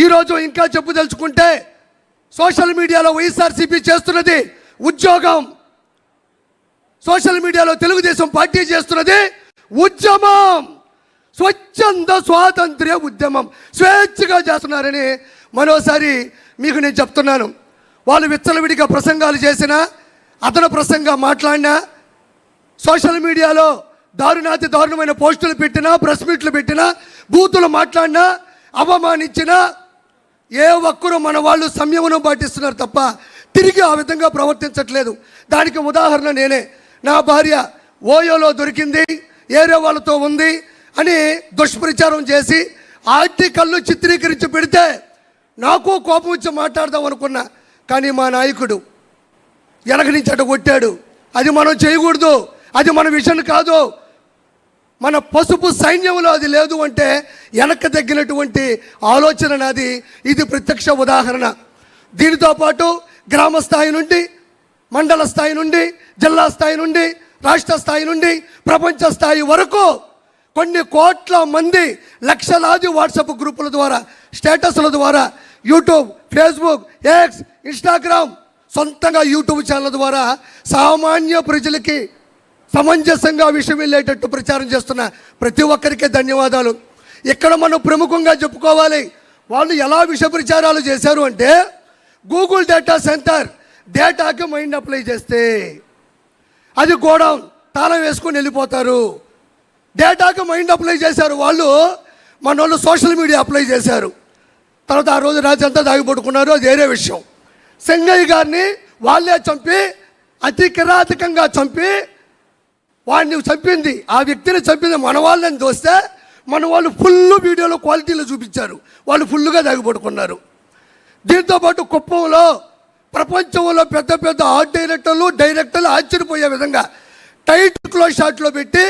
ఈరోజు ఇంకా చెప్పుదలుచుకుంటే సోషల్ మీడియాలో వైఎస్ఆర్సీపీ చేస్తున్నది ఉద్యోగం, సోషల్ మీడియాలో తెలుగుదేశం పార్టీ చేస్తున్నది ఉద్యమం, స్వచ్ఛంద స్వాతంత్ర్య ఉద్యమం, స్వేచ్ఛగా చేస్తున్నారని మరోసారి మీకు నేను చెప్తున్నాను. వాళ్ళు విచ్చలవిడిగా ప్రసంగాలు చేసినా, అతను ప్రసంగా మాట్లాడినా, సోషల్ మీడియాలో దారుణాతి దారుణమైన పోస్టులు పెట్టినా, ప్రెస్ మీట్లు పెట్టినా, బూతులు మాట్లాడినా, అవమానించినా ఏ ఒక్కరూ మన వాళ్ళు సంయమనం పాటిస్తున్నారు తప్ప తిరిగి ఆ విధంగా ప్రవర్తించట్లేదు. దానికి ఉదాహరణ నేనే. నా భార్య ఓయోలో దొరికింది, ఏరే వాళ్ళతో ఉంది అని దుష్ప్రచారం చేసి ఆర్టికల్ను చిత్రీకరించి పెడితే నాకు కోపం వచ్చి మాట్లాడదాం అనుకున్నా. కానీ మా నాయకుడు వెనక నుంచి అటు కొట్టాడు. అది మనం చేయకూడదు, అది మన విషయం కాదు, మన పసుపు సైన్యంలో అది లేదు అంటే వెనక్కి తగ్గినటువంటి ఆలోచన నాది. ఇది ప్రత్యక్ష ఉదాహరణ. దీనితో పాటు గ్రామ స్థాయి నుండి, మండల స్థాయి నుండి, జిల్లా స్థాయి నుండి, రాష్ట్ర స్థాయి నుండి, ప్రపంచ స్థాయి వరకు కొన్ని కోట్ల మంది, లక్షలాది వాట్సాప్ గ్రూపుల ద్వారా, స్టేటస్ల ద్వారా, యూట్యూబ్, ఫేస్బుక్, ఎక్స్, ఇన్స్టాగ్రామ్, సొంతంగా యూట్యూబ్ ఛానల్ ద్వారా సామాన్య ప్రజలకి సమంజసంగా విషయం వెళ్ళేటట్టు ప్రచారం చేస్తున్న ప్రతి ఒక్కరికి ధన్యవాదాలు. ఇక్కడ మనం ప్రముఖంగా చెప్పుకోవాలి. వాళ్ళు ఎలా విష ప్రచారాలు చేశారు అంటే, గూగుల్ డేటా సెంటర్ డేటాకి మైండ్ అప్లై చేస్తే అది గోడౌన్ తాళం వేసుకొని వెళ్ళిపోతారు. డేటాకి మైండ్ అప్లై చేశారు వాళ్ళు, మన వాళ్ళు సోషల్ మీడియా అప్లై చేశారు. తర్వాత ఆ రోజు రాత్రి అంతా దాగిపడుకున్నారు, అది వేరే విషయం. సింగయ్య గారిని వాళ్ళే చంపి, అతి కిరాతకంగా చంపి, వాడిని చంపింది, ఆ వ్యక్తిని చంపింది మన వాళ్ళని దోస్తే మన వాళ్ళు ఫుల్ వీడియోలో క్వాలిటీలో చూపించారు. వాళ్ళు ఫుల్గా దాగిపడుకున్నారు. దీంతోపాటు కుప్పంలో ప్రపంచంలో పెద్ద పెద్ద ఆర్ట్ డైరెక్టర్లు ఆశ్చర్యపోయే విధంగా టైట్ క్లోజ్ షాట్లో పెట్టి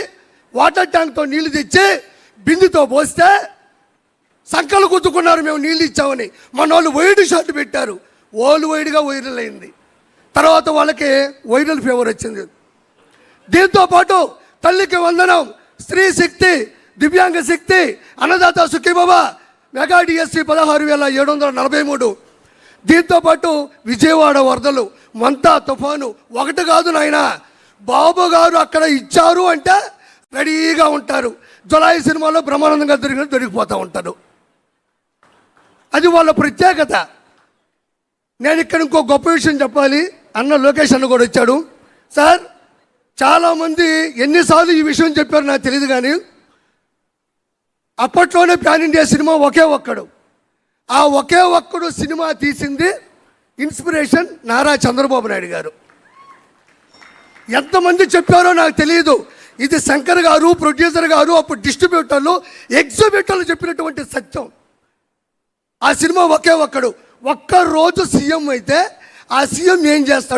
వాటర్ ట్యాంక్తో నీళ్లు తెచ్చి బిందుతో పోస్తే సంకలు గుద్దుకున్నారు, మేము నీళ్ళు ఇచ్చామని. మన వాళ్ళు వైడ్ షాట్ పెట్టారు, వైడ్గా వైరల్ అయింది. తర్వాత వాళ్ళకి వైరల్ ఫీవర్ వచ్చింది. దీంతోపాటు తల్లికి వందనం, స్త్రీ శక్తి, దివ్యాంగ శక్తి, అన్నదాత సుఖీబాబా, మెగా డిఎస్సి 16,743. దీంతోపాటు విజయవాడ వరదలు, మంతా తుఫాను, ఒకటి కాదు నాయన, బాబు గారు అక్కడ ఇచ్చారు అంటే రెడీగా ఉంటారు. జులాయి సినిమాలో బ్రహ్మానందంగా దొరికిపోతూ ఉంటారు. అది వాళ్ళ ప్రత్యేకత. నేను ఇక్కడ ఇంకో గొప్ప విషయం చెప్పాలి. అన్న లోకేష్ అన్న కూడా వచ్చాడు. సార్, చాలామంది ఎన్నిసార్లు ఈ విషయం చెప్పారు నాకు తెలియదు, కానీ అప్పట్లోనే ప్యాన్ ఇండియా సినిమా ఒకే ఒక్కడు. ఆ ఒకే ఒక్కడు సినిమా తీసింది ఇన్స్పిరేషన్ నారా చంద్రబాబు నాయుడు గారు. ఎంతమంది చెప్పారో నాకు తెలియదు. ఇది శంకర్ గారు, ప్రొడ్యూసర్ గారు, అప్పుడు డిస్ట్రిబ్యూటర్లు, ఎగ్జిబ్యూటర్లు చెప్పినటువంటి సత్యం. ఆ సినిమా ఒకే ఒక్కడు. ఒక్కరోజు సీఎం అయితే ఆ సీఎం ఏం చేస్తాడు?